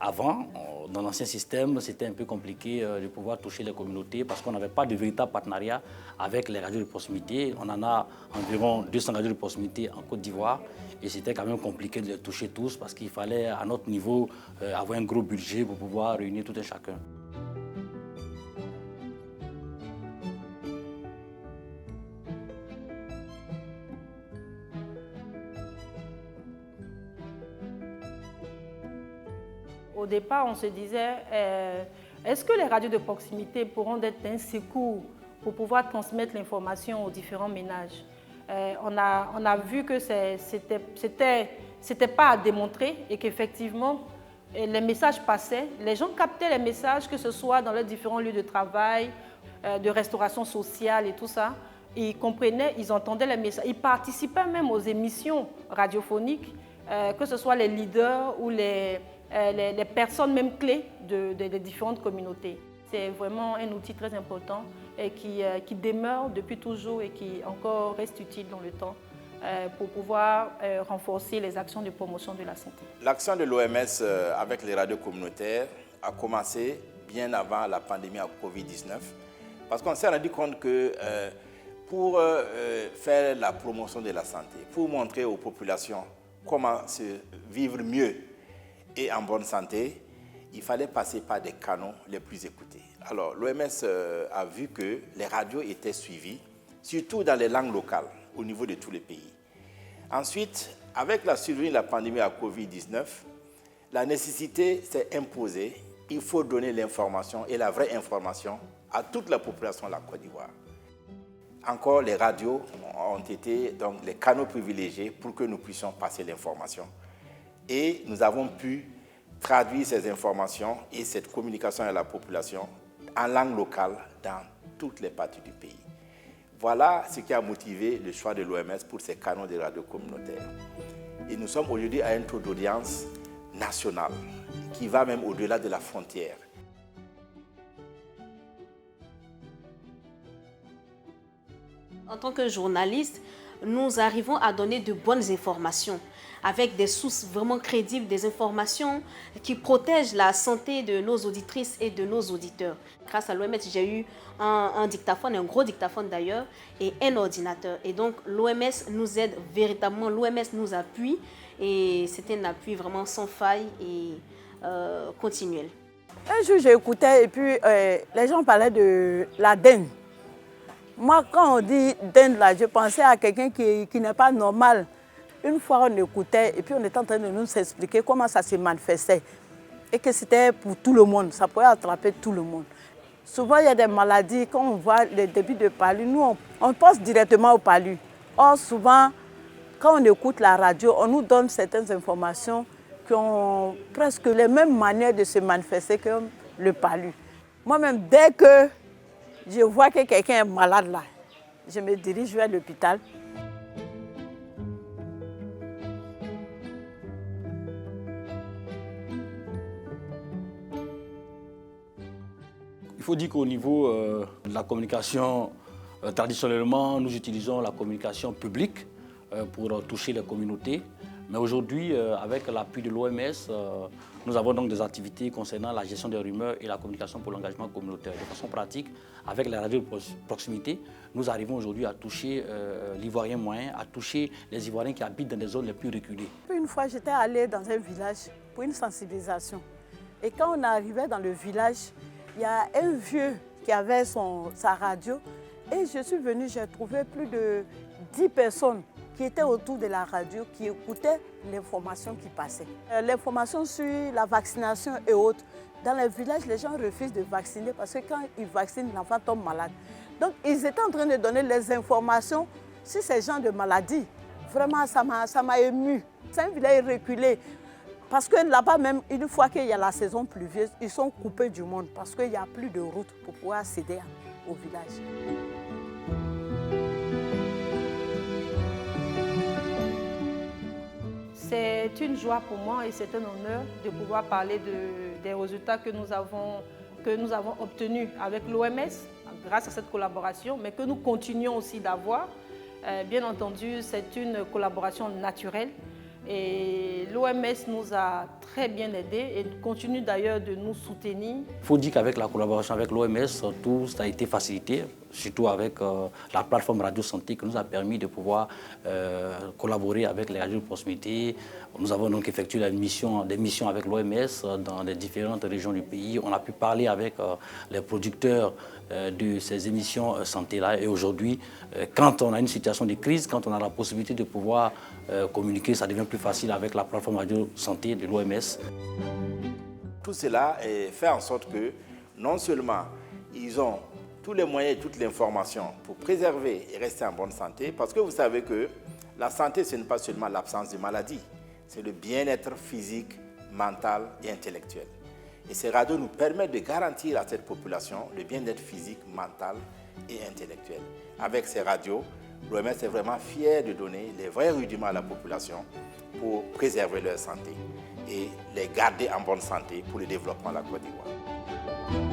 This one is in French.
Avant, dans l'ancien système, c'était un peu compliqué de pouvoir toucher les communautés parce qu'on n'avait pas de véritable partenariat avec les radios de proximité. On en a environ 200 radios de proximité en Côte d'Ivoire et c'était quand même compliqué de les toucher tous parce qu'il fallait à notre niveau avoir un gros budget pour pouvoir réunir tout un chacun. Au départ, on se disait, est-ce que les radios de proximité pourront être un secours pour pouvoir transmettre l'information aux différents ménages? On a vu que c'était pas à démontrer et qu'effectivement, les messages passaient. Les gens captaient les messages, que ce soit dans leurs différents lieux de travail, de restauration sociale et tout ça. Ils comprenaient, ils entendaient les messages. Ils participaient même aux émissions radiophoniques, que ce soit les leaders ou les personnes même clés des différentes communautés. C'est vraiment un outil très important et qui demeure depuis toujours et qui encore reste utile dans le temps pour pouvoir renforcer les actions de promotion de la santé. L'action de l'OMS avec les radios communautaires a commencé bien avant la pandémie à Covid-19 parce qu'on s'est rendu compte que pour faire la promotion de la santé, pour montrer aux populations comment se vivre mieux et en bonne santé, il fallait passer par des canaux les plus écoutés. Alors, l'OMS a vu que les radios étaient suivies, surtout dans les langues locales, au niveau de tous les pays. Ensuite, avec la survenue de la pandémie à Covid-19, la nécessité s'est imposée. Il faut donner l'information et la vraie information à toute la population de la Côte d'Ivoire. Encore, les radios ont été donc les canaux privilégiés pour que nous puissions passer l'information. Et nous avons pu traduire ces informations et cette communication à la population en langue locale dans toutes les parties du pays. Voilà ce qui a motivé le choix de l'OMS pour ces canaux de radio communautaires. Et nous sommes aujourd'hui à un taux d'audience national qui va même au-delà de la frontière. En tant que journaliste, nous arrivons à donner de bonnes informations avec des sources vraiment crédibles, des informations qui protègent la santé de nos auditrices et de nos auditeurs. Grâce à l'OMS, j'ai eu un dictaphone, un gros dictaphone d'ailleurs, et un ordinateur. Et donc l'OMS nous aide véritablement, l'OMS nous appuie et c'est un appui vraiment sans faille et continuel. Un jour, j'écoutais et puis les gens parlaient de la dengue. Moi, quand on dit dengue, là, je pensais à quelqu'un qui n'est pas normal. Une fois, on écoutait et puis on était en train de nous expliquer comment ça se manifestait et que c'était pour tout le monde, ça pouvait attraper tout le monde. Souvent, il y a des maladies, quand on voit le début de palu, nous, on pense directement au palu. Or, souvent, quand on écoute la radio, on nous donne certaines informations qui ont presque les mêmes manières de se manifester que le palu. Moi-même, dès que je vois que quelqu'un est malade là, je me dirige vers l'hôpital. Il faut dire qu'au niveau de la communication, traditionnellement, nous utilisons la communication publique pour toucher les communautés. Mais aujourd'hui, avec l'appui de l'OMS, nous avons donc des activités concernant la gestion des rumeurs et la communication pour l'engagement communautaire. De façon pratique, avec la radio de proximité, nous arrivons aujourd'hui à toucher l'Ivoirien moyen, à toucher les Ivoiriens qui habitent dans des zones les plus reculées. Une fois, j'étais allée dans un village pour une sensibilisation. Et quand on arrivait dans le village, il y a un vieux qui avait sa radio. Et je suis venue, j'ai trouvé plus de 10 personnes qui étaient autour de la radio, qui écoutaient l'information qui passait. L'information sur la vaccination et autres. Dans les villages, les gens refusent de vacciner parce que quand ils vaccinent, l'enfant tombe malade. Donc, ils étaient en train de donner les informations sur ces gens de maladies. Vraiment, ça m'a ému. C'est un village reculé. Parce que là-bas, même une fois qu'il y a la saison pluvieuse, ils sont coupés du monde parce qu'il n'y a plus de route pour pouvoir accéder au village. C'est une joie pour moi et c'est un honneur de pouvoir parler des résultats que nous avons obtenus avec l'OMS grâce à cette collaboration, mais que nous continuons aussi d'avoir. Bien entendu, c'est une collaboration naturelle et l'OMS nous a très bien aidés et continuent d'ailleurs de nous soutenir. Il faut dire qu'avec la collaboration avec l'OMS, tout ça a été facilité, surtout avec la plateforme Radio Santé qui nous a permis de pouvoir collaborer avec les radios de proximité. Nous avons donc effectué des missions avec l'OMS dans les différentes régions du pays. On a pu parler avec les producteurs de ces émissions santé-là. Et aujourd'hui, quand on a une situation de crise, quand on a la possibilité de pouvoir communiquer, ça devient plus facile avec la plateforme Radio Santé de l'OMS. Tout cela fait en sorte que non seulement ils ont tous les moyens et toute l'information pour préserver et rester en bonne santé, parce que vous savez que la santé, ce n'est pas seulement l'absence de maladie, c'est le bien-être physique, mental et intellectuel. Et ces radios nous permettent de garantir à cette population le bien-être physique, mental et intellectuel. Avec ces radios, l'OMS est vraiment fier de donner les vrais rudiments à la population pour préserver leur santé et les garder en bonne santé pour le développement de la Côte d'Ivoire.